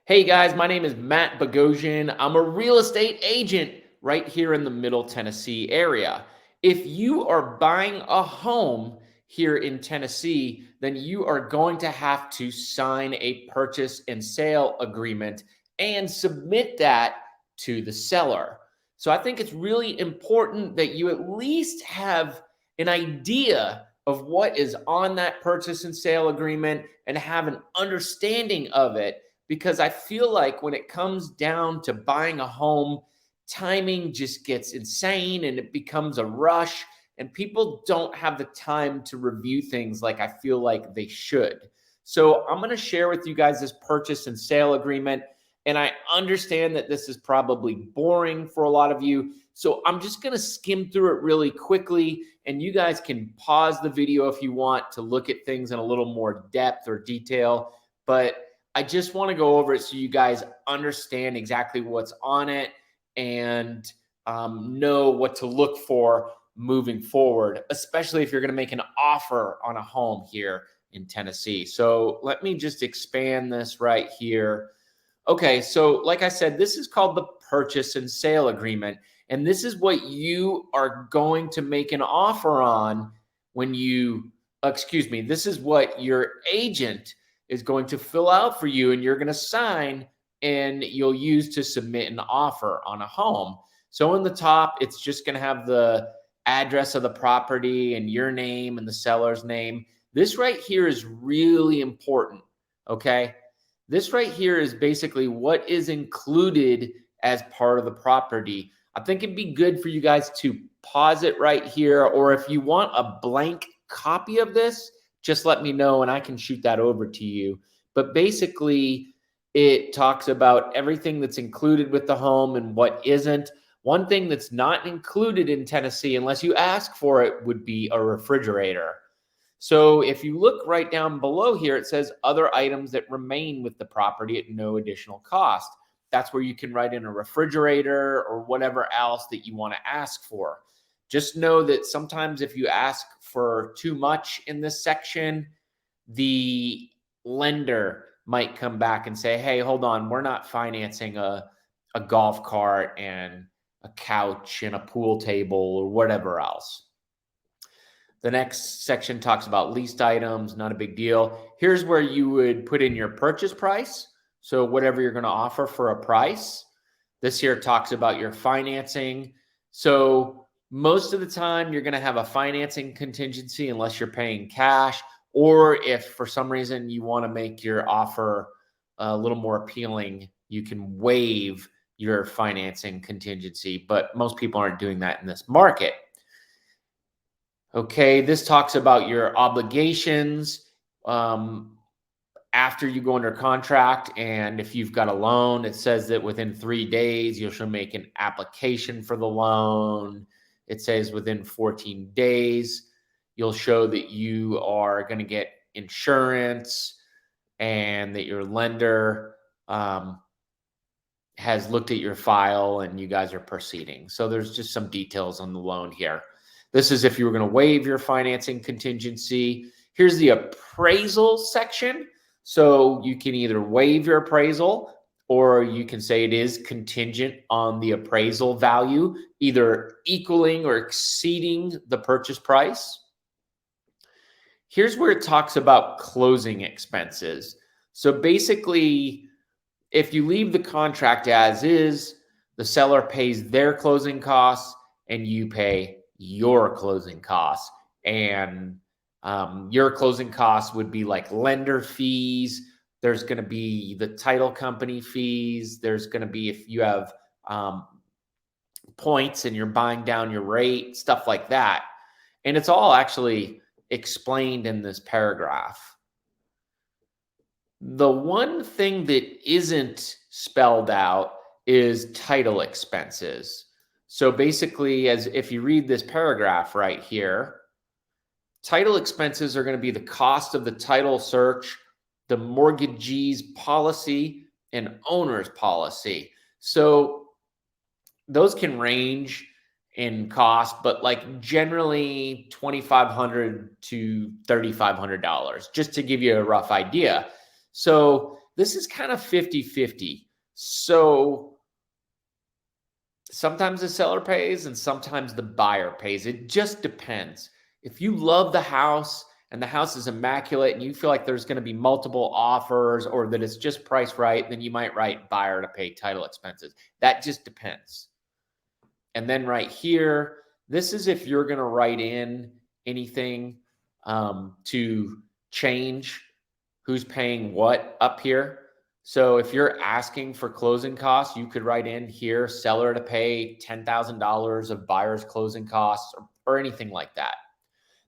Hey guys, my name is Matt Bogosian. I'm a real estate agent right here in the Middle Tennessee area. If you are buying a home here in Tennessee, then you are going to have to sign a purchase and sale agreement and submit that to the seller. So I think it's really important that you at least have an idea of what is on that purchase and sale agreement and have an understanding of it, because I feel like when it comes down to buying a home, timing just gets insane and it becomes a rush, and people don't have the time to review things like I feel like they should. So I'm going to share with you guys this purchase and sale agreement, and I understand that this is probably boring for a lot of you. So I'm just going to skim through it really quickly, and you guys can pause the video if you want to look at things in a little more depth or detail. But I just want to go over it so you guys understand exactly what's on it and know what to look for moving forward, especially if you're going to make an offer on a home here in Tennessee. So let me just expand this right here. Okay, so like I said, this is called the purchase and sale agreement. And this is what you are going to make an offer on when you, this is what your agent is going to fill out for you and you're going to sign and you'll use to submit an offer on a home. So in the top, it's just going to have the address of the property and your name and the seller's name. This right here is really important, okay? This right here is basically what is included as part of the property. I think it'd be good for you guys to pause it right here, or if you want a blank copy of this, just let me know and I can shoot that over to you. But basically, it talks about everything that's included with the home and what isn't. One thing that's not included in Tennessee, unless you ask for it, would be a refrigerator. So if you look right down below here, it says other items that remain with the property at no additional cost. That's where you can write in a refrigerator or whatever else that you want to ask for. Just know that sometimes if you ask for too much in this section, the lender might come back and say, hey, hold on, we're not financing a golf cart and a couch and a pool table or whatever else. The next section talks about leased items, not a big deal. Here's where you would put in your purchase price. So whatever you're going to offer for a price. This here talks about your financing. So most of the time you're going to have a financing contingency unless you're paying cash, or if for some reason you want to make your offer a little more appealing, you can waive your financing contingency, but most people aren't doing that in this market. Okay, this talks about your obligations after you go under contract, and if you've got a loan, it says that within 3 days you should make an application for the loan. It says within 14 days, you'll show that you are going to get insurance and that your lender has looked at your file and you guys are proceeding. So there's just some details on the loan here. This is if you were going to waive your financing contingency. Here's the appraisal section. So you can either waive your appraisal, or you can say it is contingent on the appraisal value, either equaling or exceeding the purchase price. Here's where it talks about closing expenses. So basically, if you leave the contract as is, the seller pays their closing costs and you pay your closing costs. And your closing costs would be like lender fees. There's going to be the title company fees. There's going to be, if you have points and you're buying down your rate, stuff like that. And it's all actually explained in this paragraph. The one thing that isn't spelled out is title expenses. So basically, as if you read this paragraph right here, title expenses are going to be the cost of the title search, the mortgagee's policy, and owner's policy. So those can range in cost, but like generally $2,500 to $3,500, just to give you a rough idea. So this is kind of 50-50. So sometimes the seller pays and sometimes the buyer pays. It just depends. If you love the house and the house is immaculate and you feel like there's going to be multiple offers or that it's just priced right, then you might write buyer to pay title expenses. That just depends. And then right here, this is if you're going to write in anything to change who's paying what up here. So if you're asking for closing costs, you could write in here, seller to pay $10,000 of buyer's closing costs or anything like that.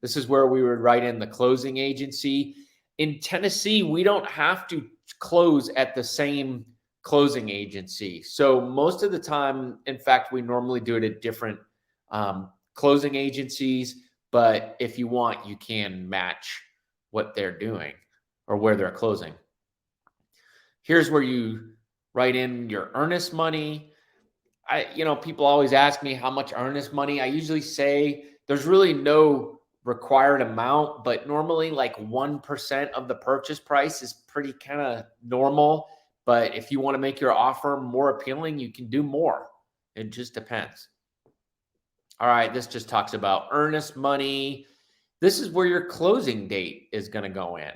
This is where we would write in the closing agency. In Tennessee, we don't have to close at the same closing agency. So most of the time, in fact, we normally do it at different closing agencies. But if you want, you can match what they're doing or where they're closing. Here's where you write in your earnest money. People always ask me how much earnest money. I usually say there's really no required amount, but normally like 1% of the purchase price is pretty kind of normal. But if you want to make your offer more appealing, you can do more. It just depends. All right, this just talks about earnest money. This is where your closing date is going to go in.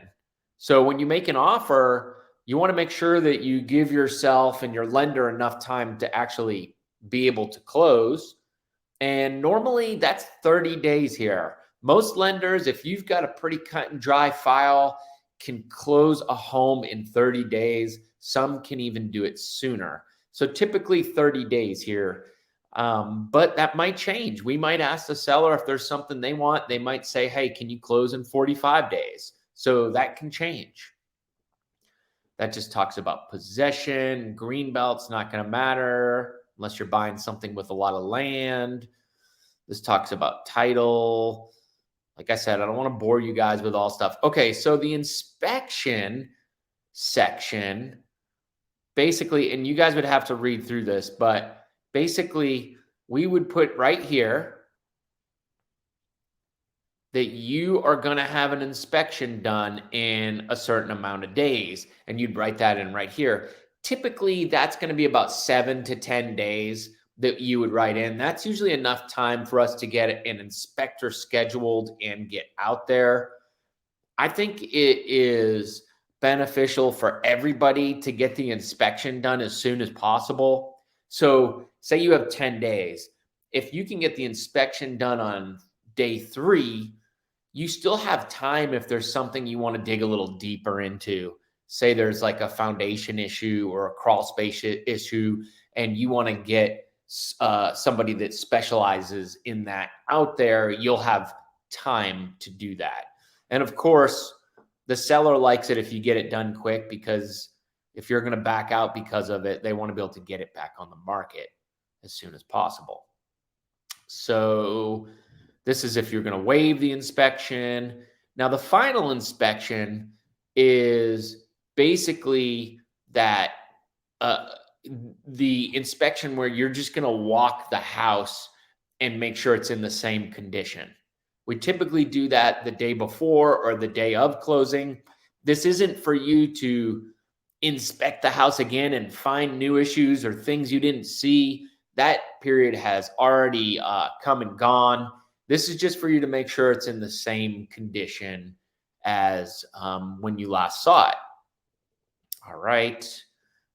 So when you make an offer, you want to make sure that you give yourself and your lender enough time to actually be able to close. And normally that's 30 days here. Most lenders, if you've got a pretty cut and dry file, can close a home in 30 days. Some can even do it sooner. So typically 30 days here. But that might change. We might ask the seller if there's something they want. They might say, hey, can you close in 45 days? So that can change. That just talks about possession. Greenbelt's not going to matter unless you're buying something with a lot of land. This talks about title. Like I said, I don't want to bore you guys with all stuff. Okay, so the inspection section, basically, and you guys would have to read through this, but basically we would put right here that you are going to have an inspection done in a certain amount of days, and you'd write that in right here. Typically, that's going to be about 7 to 10 days that you would write in. That's usually enough time for us to get an inspector scheduled and get out there. I think it is beneficial for everybody to get the inspection done as soon as possible. So say you have 10 days. If you can get the inspection done on day 3, you still have time if there's something you want to dig a little deeper into. Say there's like a foundation issue or a crawl space issue, and you want to get somebody that specializes in that out there, you'll have time to do that. And of course, the seller likes it if you get it done quick, because if you're going to back out because of it, they want to be able to get it back on the market as soon as possible. So this is if you're going to waive the inspection. Now, the final inspection is basically that the inspection where you're just going to walk the house and make sure it's in the same condition. We typically do that the day before or the day of closing. This isn't for you to inspect the house again and find new issues or things you didn't see. That period has already come and gone. This is just for you to make sure it's in the same condition as when you last saw it. All right.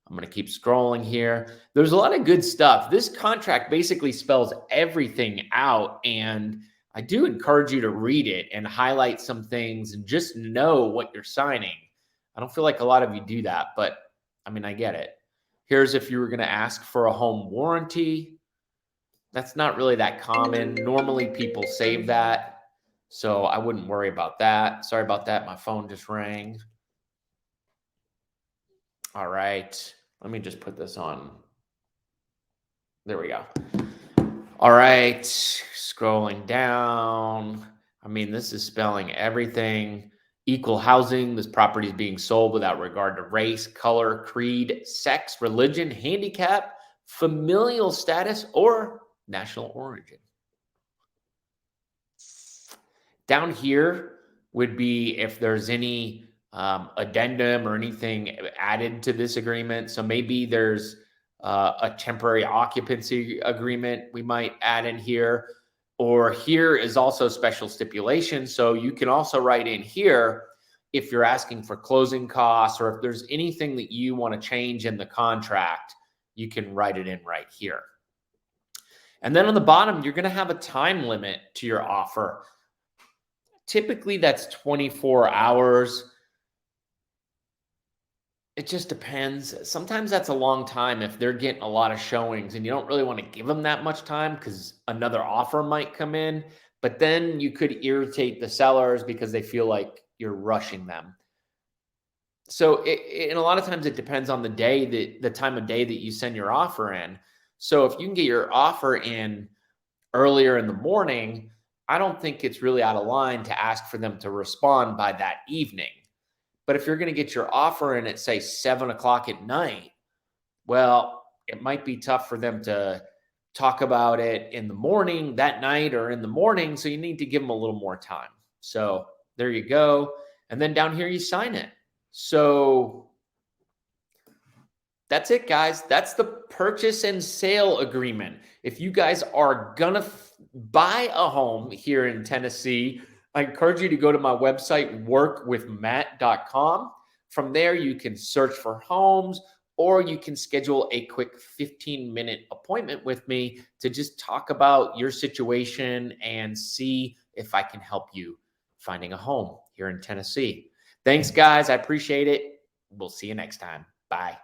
I'm going to keep scrolling here. There's a lot of good stuff. This contract basically spells everything out, and I do encourage you to read it and highlight some things and just know what you're signing. I don't feel like a lot of you do that, but I mean, I get it. Here's if you were going to ask for a home warranty. That's not really that common. Normally people save that, so I wouldn't worry about that. Sorry about that. My phone just rang. All right. Let me just put this on. There we go. All right. Scrolling down. I mean, this is spelling everything. Equal housing. This property is being sold without regard to race, color, creed, sex, religion, handicap, familial status, or national origin. Down here would be if there's any addendum or anything added to this agreement. So maybe there's a temporary occupancy agreement we might add in here. Or here is also special stipulation. So you can also write in here if you're asking for closing costs or if there's anything that you want to change in the contract, you can write it in right here. And then on the bottom, you're going to have a time limit to your offer. Typically, that's 24 hours. It just depends. Sometimes that's a long time if they're getting a lot of showings and you don't really want to give them that much time because another offer might come in. But then you could irritate the sellers because they feel like you're rushing them. So and a lot of times it depends on the day, the time of day that you send your offer in. So if you can get your offer in earlier in the morning, I don't think it's really out of line to ask for them to respond by that evening. But if you're going to get your offer in at, say, 7 o'clock at night, well, it might be tough for them to talk about it in the morning, that night, or in the morning. So you need to give them a little more time. So there you go. And then down here, you sign it. So that's it, guys. That's the purchase and sale agreement. If you guys are going to buy a home here in Tennessee, I encourage you to go to my website, workwithmatt.com. From there, you can search for homes or you can schedule a quick 15-minute appointment with me to just talk about your situation and see if I can help you finding a home here in Tennessee. Thanks, guys. I appreciate it. We'll see you next time. Bye.